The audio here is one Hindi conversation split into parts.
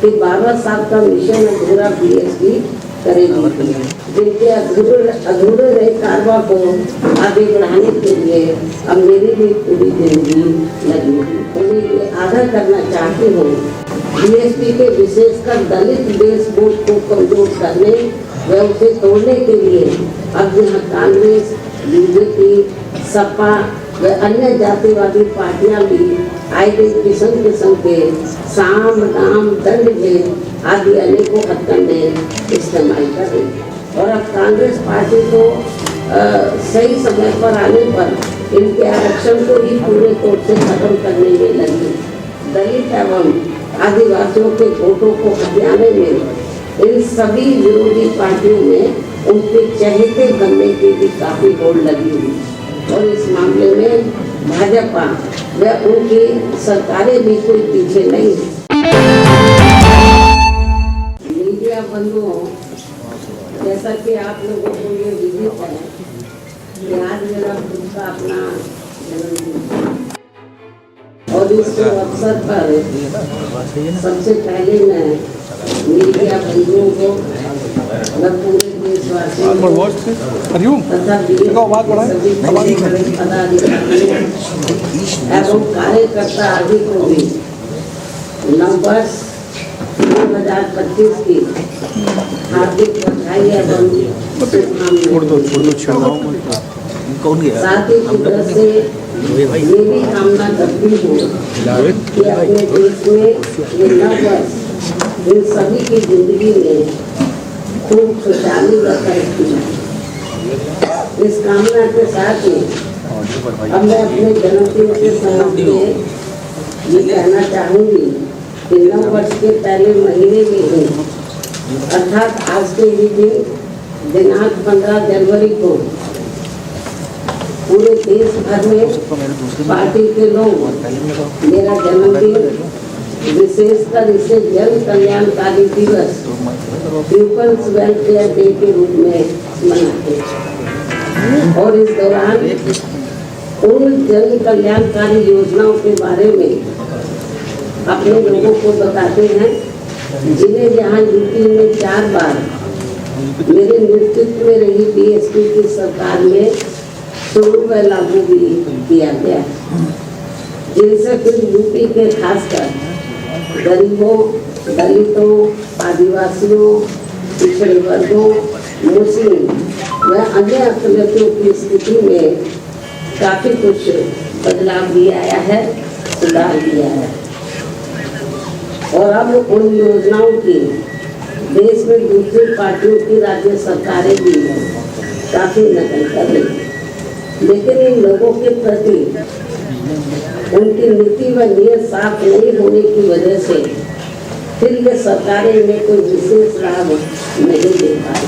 कि बाबा साहब का मिशन अधूरा बीएसपी करेगी, जिनके अधूरे रहे कारवा को आगे बढ़ाने के लिए अब मेरी भी पूरी जिंदगी लगी। मैं ये आधा करना चाहती हूँ, बीएसपी के विशेषकर दलित बेस वोट को कमजोर करने व उसे तोड़ने के लिए अब यहाँ कांग्रेस, बीजेपी, सपा व अन्य जातिवादी पार्टियां भी आए दिन किस्म के साम दाम दंड भेद आदि अनेकों हथकंडे इस्तेमाल कर रही। और अब कांग्रेस पार्टी को सही समय पर आने पर इनके आरक्षण को ही पूरे तौर से खत्म करने में लगी। दलित एवं आदिवासियों के वोटों को हथियाने में इन सभी विरोधी पार्टियों में उनके चहेते बनने की भी काफी होड़ लगी हुई। और इस मामले में भाजपा व उनकी सरकारें भी कोई पीछे नहीं है। मीडिया बंधुओं, जैसा कि आप लोगों को ये विदित है कि आज मेरा खुद का अपना जन्मदिन और इस अवसर पर सबसे पहले मैं मीडिया बंधुओं को व पूरे देशवासियों को तथा पदाधिकारियों एवं कार्यकर्ता आदि को भी नववर्ष 2025 की हार्दिक बधाई एवं साथ ही कुदरत से ये भी कामना करती हूँ कि अपने देश में ये नववर्ष इन सभी की जिंदगी में खूब खुशहाली व तरक्की। इस कामना के साथ ही अब मैं अपने जन्मदिन के संबंध में ये कहना चाहूँगी कि नव वर्ष के पहले महीने में ही अर्थात आज के ही दिन दिनांक 15 जनवरी को पूरे देश भर में पार्टी के लोग मेरा जन्मदिन विशेषकर इसे जन कल्याणकारी दिवस पीपल्स वेलफेयर डे के रूप में मनाते हैं। और इस दौरान उन जन कल्याणकारी योजनाओं के बारे में अपने लोगों को बताते हैं जिन्हें यहाँ यूपी में 4 बार मेरे नेतृत्व में रही बीएसपी की सरकार में शुरू व लागू भी किया गया, जिनसे फिर यूपी के खासकर गरीबों, दलितों, आदिवासियों, पिछड़े वर्गों, मुस्लिम व अन्य अकलियतों की स्थिति में काफी कुछ बदलाव भी आया है, सुधार भी आया है। और अब उन योजनाओं की देश में दूसरी पार्टियों की राज्य सरकारें भी काफी नकल कर रही हैं, लेकिन इन लोगों के प्रति उनकी नीति व नीयत साफ नहीं होने की वजह से फिर ये सरकारें इन्हें कोई विशेष लाभ नहीं दे पाई।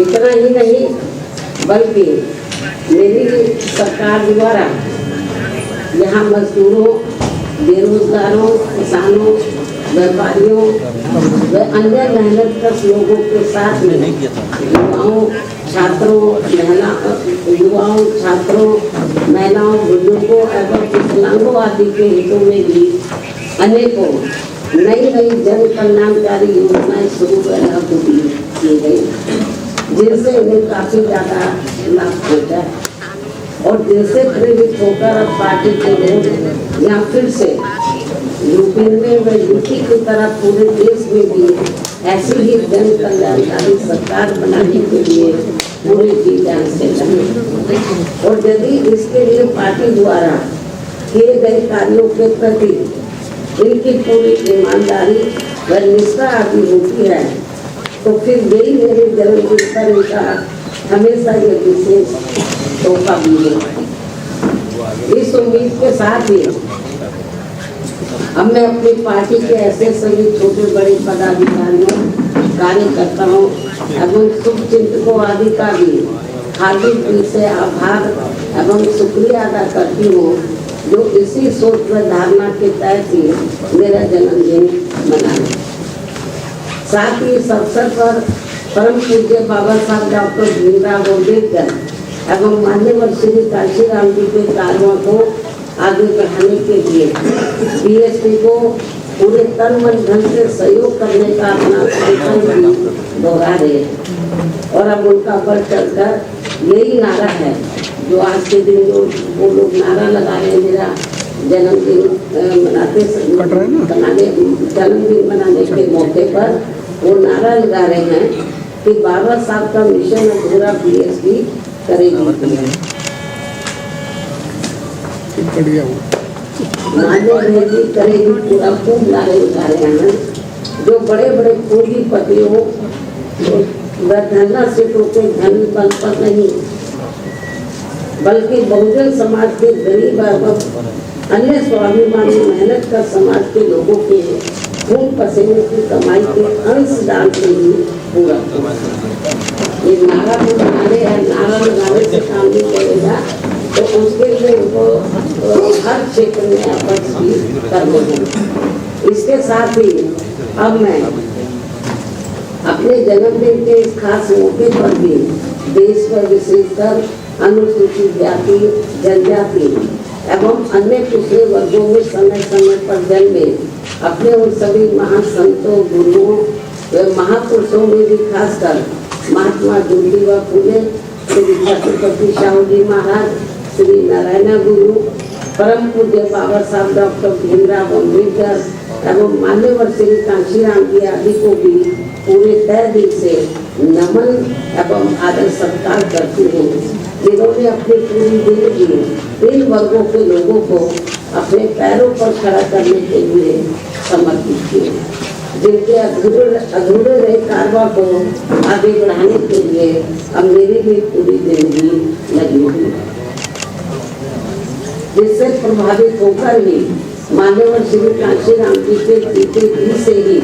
इतना ही नहीं बल्कि मेरी सरकार द्वारा यहाँ मजदूरों, बेरोजगारों, किसानों, व्यापारियों व अन्य मेहनतकश लोगों के साथ में छात्रों, महिलाओं, बुजुर्गों एवं विकलांगों आदि के हितों में भी अनेकों नई जन कल्याणकारी योजनाएं शुरू व लागू की गई, जिनसे उन्हें काफी ज्यादा लाभ पहुँचा है। और जिनसे प्रेरित होकर अब पार्टी के लोग यहाँ फिर से यूपी में व यूपी की तरह पूरे देश में भी ऐसी ही जन कल्याणकारी सरकार बनाने के लिए पूरे जी जान से लगे। और यदि इसके लिए पार्टी द्वारा किए गए कार्यों के प्रति इनकी पूरी ईमानदारी व निष्ठा आदि होती है तो फिर यही मेरे जन्मदिन पर इनका हमेशा ये विशेष तोहफा भी है। इस उम्मीद के साथ ही अब मैं अपनी पार्टी के ऐसे सभी छोटे बड़े पदाधिकारियों, कार्यकर्ताओं एवं शुभचिंतकों आदि का भी हार्दिक दिल से आभार एवं शुक्रिया अदा करती हूँ, जो इसी सोच व धारणा के तहत ही मेरा जन्मदिन मनाए। साथ ही इस अवसर पर परम पूज्य बाबा साहब डॉक्टर भीमराव अम्बेडकर एवं मान्यवर श्री काशीराम जी के कार्यों को आगे बढ़ाने के लिए बीएसपी को पूरे तन मन धन से सहयोग करने का अपना संकल्प भी दोहरा रहे हैं। और अब उनका बढ़ चढ़कर यही नारा है जो आज के दिन जो वो लोग नारा लगा रहे हैं, मेरा जन्मदिन मनाने के मौके पर वो नारा लगा रहे हैं कि बाबा साहब का मिशन अधूरा बीएसपी करेगी। मान्य करेगी पूरा, खूब नारे लगा रहे हैं। जो बड़े बड़े पूंजीपति हो वह धरना सिर्फ उनके धन बल पर नहीं, बल्कि बहुजन समाज के गरीब एवं अन्य स्वाभिमानी मेहनत कर समाज के लोगों के खून पसीने की कमाई के अंशदान से ही पूरा। ये नारा तो बनाने है, नारा लगाने से काम नहीं करेगा, तो उसके लिए उनको हर क्षेत्र में अपर्स भी करना है। इसके साथ ही अब मैं अपने जन्मदिन के इस खास मौके पर भी देश में विशेषकर अनुसूचित जाति, जनजाति एवं अन्य पिछड़े वर्गों में समय समय पर जन्मे अपने उन सभी महान संतों, गुरुओं व महापुरुषों में भी खासकर महात्मा ज्योतिबा फुले, श्री छत्रपति शाहू जी महाराज, श्री नारायण गुरु, परम पूज्य बाबा साहब डॉक्टर भीमराव अम्बेडकर एवं मान्यवर श्री कांशीराम जी आदि को भी पूरे तय दिल से नमन एवं आदर सत्कार करती हूँ, जिन्होंने अपनी पूरी जिंदगी इन वर्गों के लोगों को अपने पैरों पर खड़ा करने के लिए समर्पित किए, जिनके अधूरे रहे कारवा को आगे बढ़ाने के लिए अब मेरी भी पूरी जिंदगी लगी हुई, जिससे प्रभावित होकर ही मान्यवर श्री कांशीराम जी के पीछे से ही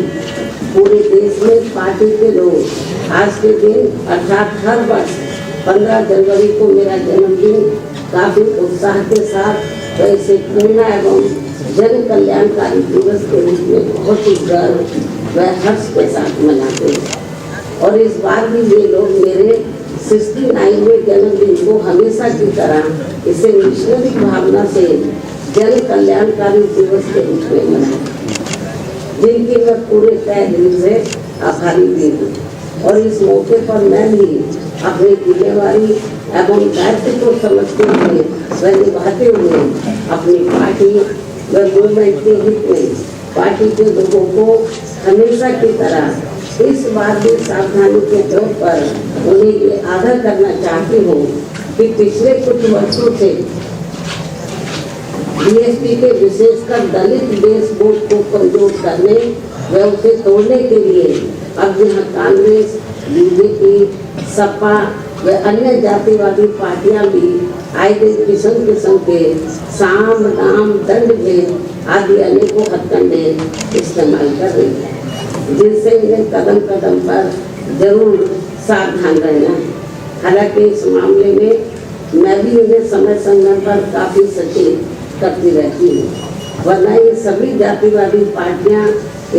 पूरे देश में पार्टी के लोग आज के दिन अर्थात हर वर्ष 15 जनवरी को मेरा जन्मदिन काफी उत्साह के साथ वैसे प्रेरणा एवं जन कल्याणकारी दिवस के रूप में बहुत ही गर्व व हर्ष के साथ मनाते हैं। और इस बार भी ये लोग मेरे 69वें जन्मदिन को हमेशा की तरह इसे मिशनरी भावना से जन कल्याणकारी दिवस के रूप में मनाए, जिनकी मैं पूरे तय दिल से आभारी भी हूँ। और इस मौके पर मैं भी अपनी जिम्मेवारी एवं दायित्व को समझते हुए व निभाते हुए अपनी पार्टी व मूवमेंट के हित में पार्टी के लोगों को हमेशा की तरह इस बार भी सावधानी के तौर पर उन्हें ये आगाह करना चाहती हूँ कि पिछले कुछ वर्षों से बीएसपी के विशेषकर दलित बेस वोट को कमजोर करने व उसे तोड़ने के लिए अब यहाँ कांग्रेस, बीजेपी, सपा व अन्य जातिवादी पार्टियां भी आए दिन किस्म के साम, दाम, दंड भेद आदि अनेकों हथकंडे इस्तेमाल कर रही है, जिनसे इन्हें कदम कदम पर जरूर सावधान रहना है। हालांकि इस मामले में मैं भी इन्हें समय समय पर काफी सचेत करती रहती हूँ, वरना ये सभी जातिवादी पार्टियां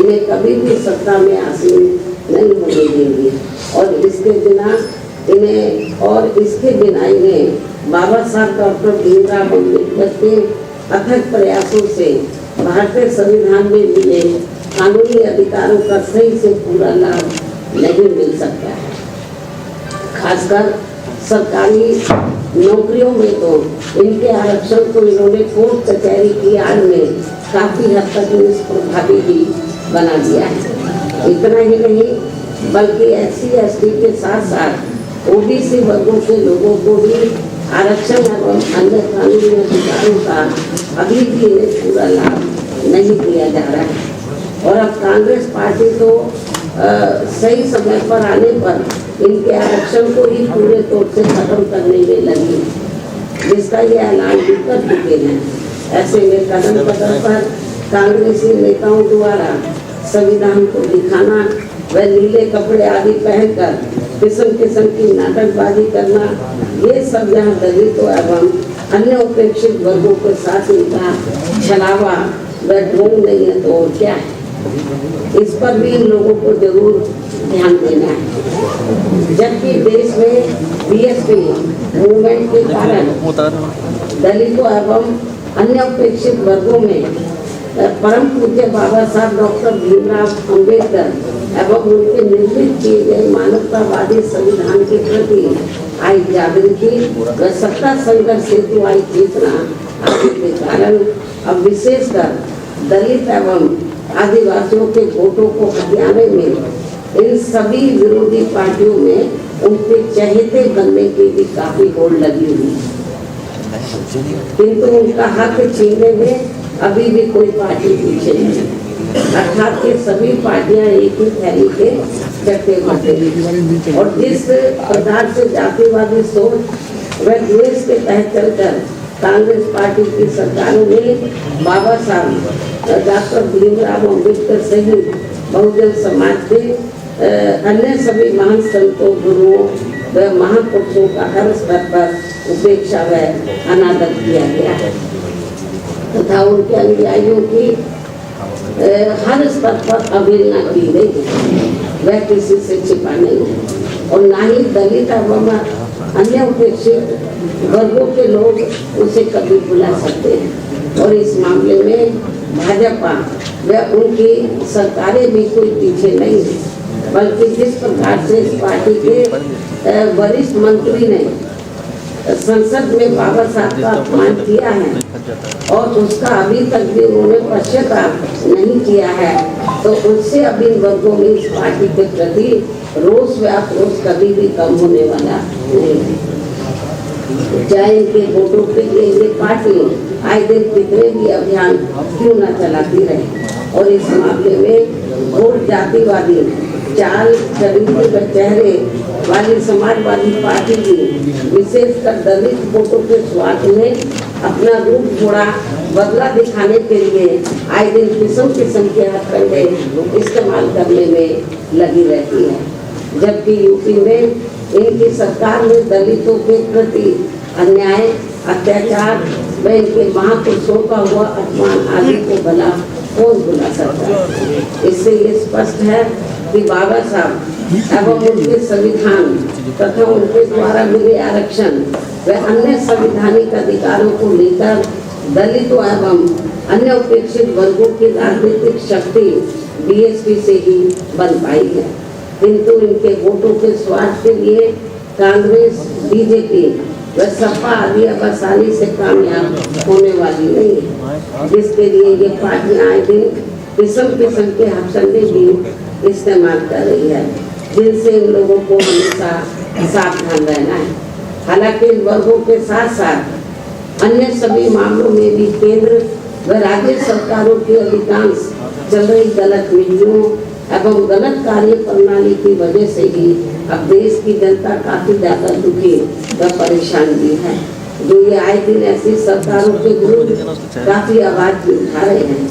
इन्हें कभी भी सत्ता में आसीन नहीं होने देंगी। और इसके बिना इन्हें बाबा साहब डॉक्टर भीमराव अम्बेडकर के अथक प्रयासों से भारतीय संविधान में मिले कानूनी अधिकारों का सही से पूरा लाभ नहीं मिल सकता है। खासकर सरकारी नौकरियों में तो इनके आरक्षण को इन्होंने कोर्ट कचहरी की आड़ में काफी हद तक निष्प्रभावी भी बना दिया है। इतना ही नहीं बल्कि SC/ST के साथ साथ OBC वर्गों के लोगों को भी आरक्षण एवं अन्य कानूनी अधिकारों का अभी भी इन्हें पूरा लाभ नहीं दिया जा रहा है। और अब कांग्रेस पार्टी तो सही समय पर आने पर इनके आरक्षण को ही पूरे तौर से खत्म करने में लगी, जिसका ये ऐलान भी कर चुके हैं। ऐसे में कदम कदम पर कांग्रेसी नेताओं द्वारा संविधान को दिखाना व नीले कपड़े आदि पहनकर किस्म की नाटकबाजी करना, ये सब यहाँ दलितों एवं अन्य उपेक्षित वर्गों के साथ इनका छलावा व ढोंग नहीं है तो और क्या है। इस पर भी इन लोगों को जरूर ध्यान देना है। जबकि देश में बीएसपी मूवमेंट के कारण दलितों एवं अन्य उपेक्षित वर्गों में परम पूज्य बाबा साहब डॉक्टर भीमराव अंबेडकर एवं उनके निर्मित किए गए मानवतावादी संविधान के प्रति आई जागृति व सत्ता संघर्ष हेतु आई चेतना आदि के कारण अब विशेषकर दलित एवं आदिवासियों के वोटों को हथियाने में इन सभी विरोधी पार्टियों में उनके चहेते बनने की भी काफी होड़ लगी हुई, किंतु उनका हक छीनने में अभी भी कोई पार्टी पीछे नहीं। अर्थात ये सभी पार्टियां एक ही थैली के चट्टे बटे और जिस प्रकार से जातिवादी सोच व द्वेष के तहत चलकर कांग्रेस पार्टी की सरकारों ने बाबा साहब डॉक्टर भीमराव अम्बेडकर सहित बहुजन समाज के अन्य सभी महान संतों गुरुओं व महापुरुषों का हर स्तर पर उपेक्षा व अनादर किया गया है तथा उनके अनुयायियों की हर स्तर पर अवहेलना की गई, वह किसी से छिपा नहीं और ना ही दलित एवं अन्य उपेक्षित वर्गों के लोग उसे कभी बुला सकते हैं। और इस मामले में भाजपा व उनकी सरकारें भी कोई पीछे नहीं है, बल्कि जिस प्रकार से इस पार्टी के वरिष्ठ मंत्री ने संसद में बाबा साहब का अपमान किया है और उसका अभी तक भी उन्होंने पश्चाताप नहीं किया है, तो उससे अब इन वर्गों में इस पार्टी के प्रति रोष व आक्रोश कभी भी कम होने वाला नहीं है। चाहे इनके वोटों के लिए ये पार्टी आए दिन कितने भी अभियान क्यों न चलाती रहे और इस मामले में वोट जातिवादी चाल चरित्र व चेहरे वाली समाजवादी पार्टी की विशेषकर दलित वोटों के स्वार्थ में अपना रूप थोड़ा बदला दिखाने के लिए आए दिन किस्म किस्म के हथकंडे इस्तेमाल करने में लगी रहती है, जबकि यूपी में इनकी सरकार ने दलितों के प्रति अन्याय अत्याचार व इनके महापुरुषों का हुआ अपमान आदि को भला कौन भुला सकता है। इससे ये स्पष्ट है कि बाबा साहब एवं उनके संविधान तथा उनके द्वारा मिले आरक्षण व अन्य संवैधानिक अधिकारों को लेकर दलितों एवं अन्य उपेक्षित वर्गों की राजनीतिक शक्ति बीएसपी से ही बन पाई है, किंतु इनके वोटों के स्वार्थ के लिए कांग्रेस बीजेपी व सपा आदि अब आसानी से कामयाब होने वाली नहीं है, जिसके लिए ये पार्टियां आए दिन किस्म किस्म के हथकंडे भी इस्तेमाल कर रही है, जिनसे इन लोगों को हमेशा सावधान रहना है। हालांकि इन वर्गों के साथ साथ अन्य सभी मामलों में भी केंद्र व राज्य सरकारों की अधिकांश चल रही गलत नीतियों एवं गलत कार्य प्रणाली की वजह से ही अब देश की जनता काफी ज्यादा दुखी व परेशान भी है, जो ये आए दिन ऐसी सरकारों के विरुद्ध काफी आवाज भी उठा रहे हैं,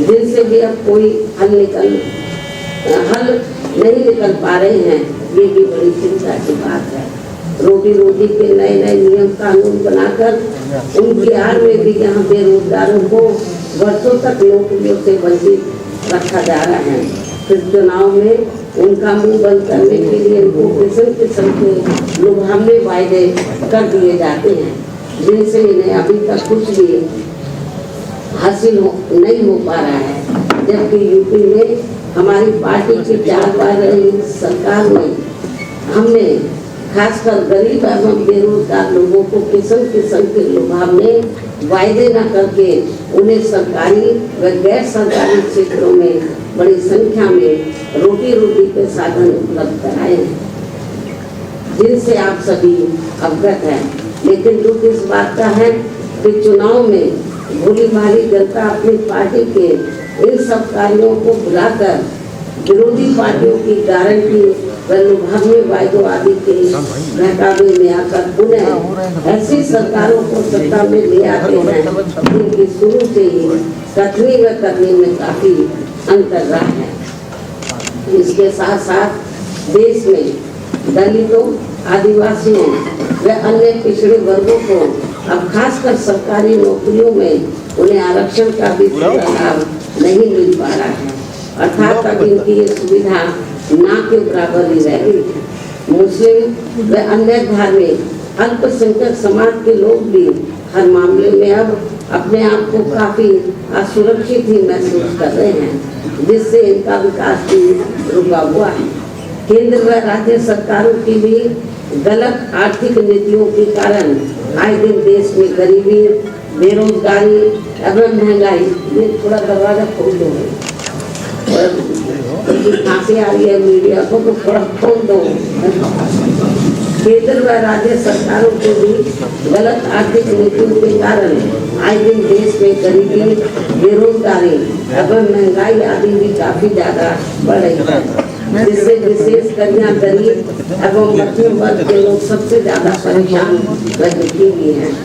जिनसे भी अब कोई हल नहीं निकल पा रहे हैं। ये भी बड़ी चिंता की बात है। रोटी रोटी के नए नए नियम कानून बनाकर उनकी आड़ में भी यहाँ बेरोजगारों को वर्षों तक नौकरियों से वंचित रखा जा रहा है। फिर चुनाव में उनका मुंह बंद करने के लिए उनको किस्म किस्म के लुभावने वायदे कर दिए जाते हैं, जिनसे इन्हें अभी तक कुछ भी हासिल नहीं हो पा रहा है। जबकि यूपी में हमारी पार्टी की 4 बार रही सरकार में हमने खासकर गरीब एवं बेरोजगार लोगों को किस्म किस्म के लुभावने वायदे न करके उन्हें सरकारी व गैर सरकारी क्षेत्रों में बड़ी संख्या में रोटी रोटी के साधन उपलब्ध कराए हैं, जिनसे आप सभी अवगत हैं। लेकिन दुख इस बात का है कि चुनाव में भोली भाली जनता अपनी पार्टी के इन सब कार्यों को भुलाकर विरोधी पार्टियों की गारंटी व लुभावने वायदों आदि के बहकावे में आकर पुनः ऐसी सरकारों को सत्ता में ले आते हैं जिनकी शुरू से ही कथनी व करने में काफी अंतर रहा है। इसके साथ साथ देश में दलितों, आदिवासियों व अन्य पिछड़े वर्गों को अब खासकर सरकारी नौकरियों में उन्हें आरक्षण का भी पूरा लाभ नहीं मिल पा रहा है, अर्थात अब इनकी ये सुविधा ना के बराबर ही रह गई। मुस्लिम व अन्य धार्मिक अल्पसंख्यक समाज के लोग भी हर मामले में अब अपने आप को काफी असुरक्षित ही महसूस कर रहे हैं, जिससे इनका विकास भी रुका हुआ है। केंद्र व राज्य सरकारों की भी गलत आर्थिक नीतियों के कारण आए दिन देश में गरीबी, बेरोजगारी एवं महंगाई। ये थोड़ा दरवाजा खोल दो और खांसी आ रही है मीडिया को, तो थोड़ा खोल दो। केंद्र व राज्य सरकारों के भी गलत आर्थिक नीतियों के कारण आए दिन देश में गरीबी, बेरोजगारी एवं महंगाई आदि भी काफी ज्यादा बढ़ रही है, जिससे विशेषकर गरीब एवं मध्यम वर्ग के लोग सबसे ज्यादा परेशान रह चुके हैं।